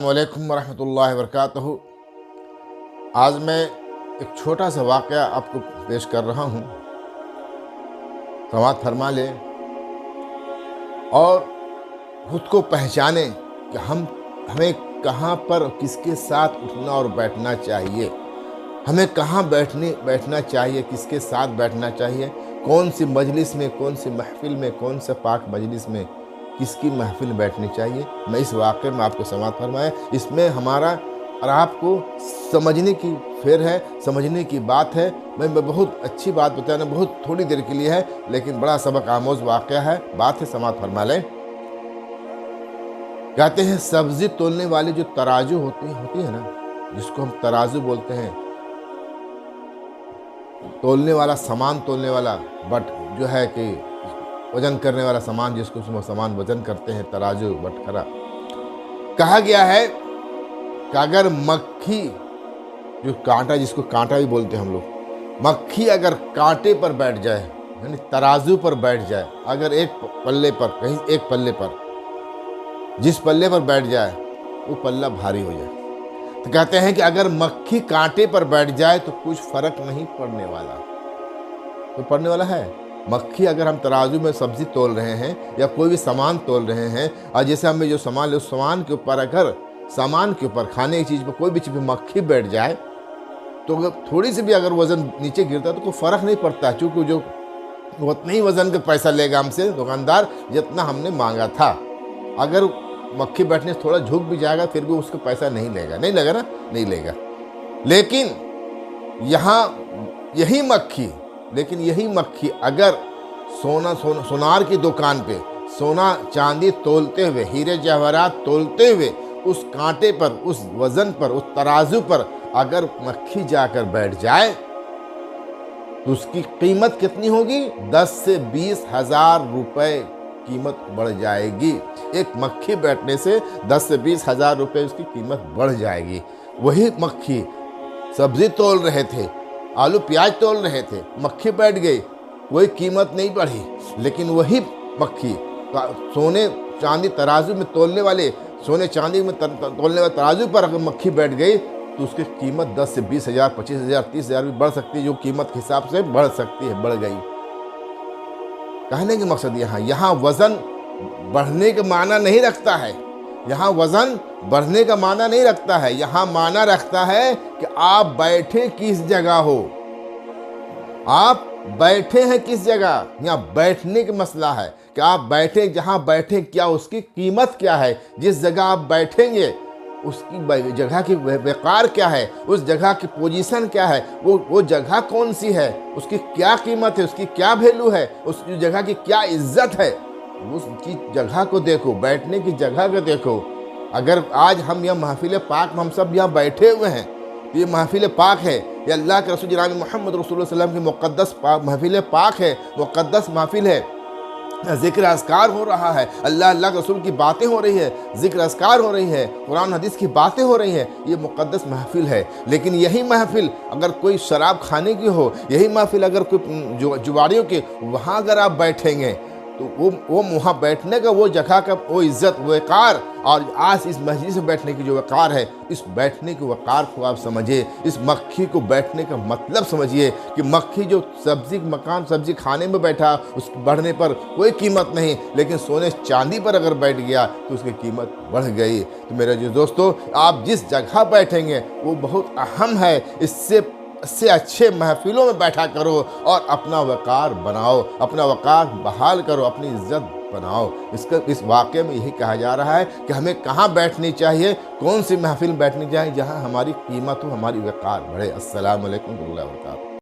वालेकुम वरहमतुल्लाहि वबरकातुहू। आज मैं एक छोटा सा वाक़या आपको पेश कर रहा हूँ। समाअत फरमा लें और खुद को पहचाने कि हमें कहाँ पर किसके साथ उठना और बैठना चाहिए, हमें कहाँ बैठना चाहिए, किसके साथ बैठना चाहिए, कौन सी मजलिस में, कौन सी महफ़िल में, कौन से पाक मजलिस में किसकी महफ़िल में बैठनी चाहिए। मैं इस वाक़े में आपको समाअत फरमाया, इसमें हमारा और आपको समझने की फेर है, समझने की बात है। मैं बहुत अच्छी बात बताना बहुत थोड़ी देर के लिए है, लेकिन बड़ा सबक आमोज़ वाक़या है, बात है, समाअत फरमा लें। कहते हैं सब्ज़ी तोलने वाली जो तराजू होती है ना, जिसको हम तराजू बोलते हैं, तोलने वाला, सामान तोलने वाला, बट जो है कि वजन करने वाला सामान, जिसको सामान वजन करते हैं, तराजू, बटखरा। कहा गया है कि अगर मक्खी, जो कांटा, जिसको कांटा भी बोलते हैं हम लोग, मक्खी अगर कांटे पर बैठ जाए, यानी तराजू पर बैठ जाए, अगर एक पल्ले पर, कहीं एक पल्ले पर, जिस पल्ले पर बैठ जाए वो पल्ला भारी हो जाए, तो कहते हैं कि अगर मक्खी कांटे पर बैठ जाए तो कुछ फर्क नहीं पड़ने वाला। तो पड़ने वाला है। मक्खी, अगर हम तराजू में सब्जी तोल रहे हैं या कोई भी सामान तोल रहे हैं, और जैसे हमें जो सामान, उस सामान के ऊपर, अगर सामान के ऊपर, खाने की चीज़ पर, कोई भी चीज़ पर मक्खी बैठ जाए तो अगर थोड़ी सी भी अगर वज़न नीचे गिरता है तो कोई फ़र्क नहीं पड़ता, क्योंकि जो उतना ही वज़न का पैसा लेगा हमसे दुकानदार जितना हमने मांगा था। अगर मक्खी बैठने से थोड़ा झुक भी जाएगा फिर भी उसको पैसा नहीं लेगा ना, नहीं लेगा। लेकिन यहाँ यही मक्खी अगर सोनार की दुकान पे सोना चांदी तोलते हुए, हीरे जवाहरात तोलते हुए, उस कांटे पर, उस वज़न पर, उस तराजू पर अगर मक्खी जाकर बैठ जाए तो उसकी कीमत कितनी होगी? 10 से 20 हज़ार रुपये कीमत बढ़ जाएगी। एक मक्खी बैठने से 10 से 20 हज़ार रुपये उसकी कीमत बढ़ जाएगी। वही मक्खी सब्जी तोल रहे थे, आलू प्याज तोल रहे थे, मक्खी बैठ गई, कोई कीमत नहीं बढ़ी। लेकिन वही मक्खी सोने चांदी तराजू में तोलने वाले, सोने चांदी में तोलने वाले तराजू पर अगर मक्खी बैठ गई तो उसकी कीमत 10 से 20 हज़ार, 25 हज़ार, 30 हज़ार भी बढ़ सकती है, जो कीमत के हिसाब से बढ़ सकती है, बढ़ गई। कहने का मकसद यहाँ वज़न बढ़ने का माना नहीं रखता है, यहाँ वज़न बढ़ने का माना नहीं रखता है, यहाँ माना रखता है कि आप बैठे किस जगह हो, आप बैठे हैं किस जगह। यहाँ बैठने का मसला है कि आप बैठे, जहाँ बैठे क्या उसकी कीमत क्या है, जिस जगह आप बैठेंगे उसकी जगह की वक़ार क्या है, उस जगह की पोजीशन क्या है, वो जगह कौन सी है, उसकी क्या कीमत है, उसकी क्या वैल्यू है, उस जगह की क्या इज्जत है, उसकी जगह को देखो, बैठने की जगह को देखो। अगर आज हम यह महफिल पाक में हम सब यहाँ बैठे हुए हैं, तो ये महफिल पाक है, ये अल्लाह के रसूल जनाब मोहम्मद रसूलुल्लाह सल्लल्लाहु अलैहि वसल्लम की मुक़द्दस महफिल पाक है, मुक़द्दस महफिल है। ज़िक्र अस्कार हो रहा है, अल्लाह के रसूल की बातें हो रही है, ज़िक्र अस्कार हो रही है, कुरान हदीस की बातें हो रही हैं, ये मुक़द्दस महफिल है। लेकिन यही महफिल अगर कोई शराब खाने की हो, यही महफिल अगर कोई जुआरियों की, वहाँ अगर आप बैठेंगे तो वो वहाँ बैठने का, वो जगह का, वो इज़्ज़त, वो वक़ार, और आज इस मस्जिद में बैठने की जो वक़ार है, इस बैठने के वक़ार को आप समझिए। इस मक्खी को बैठने का मतलब समझिए कि मक्खी जो सब्ज़ी खाने में बैठा, उसके बढ़ने पर कोई कीमत नहीं, लेकिन सोने चांदी पर अगर बैठ गया तो उसकी कीमत बढ़ गई। तो मेरे जो दोस्तों, आप जिस जगह बैठेंगे वो बहुत अहम है। इससे अच्छे महफिलों में बैठा करो और अपना वक़ार बनाओ, अपना वक़ार बहाल करो, अपनी इज़्ज़त बनाओ। इस वाक़े में यही कहा जा रहा है कि हमें कहाँ बैठनी चाहिए, कौन सी महफिल बैठनी चाहिए जहाँ हमारी कीमत हो, हमारी वक़ार बढ़े। अस्सलामु अलैकुम व रहमतुल्लाहि व बरकातुहू।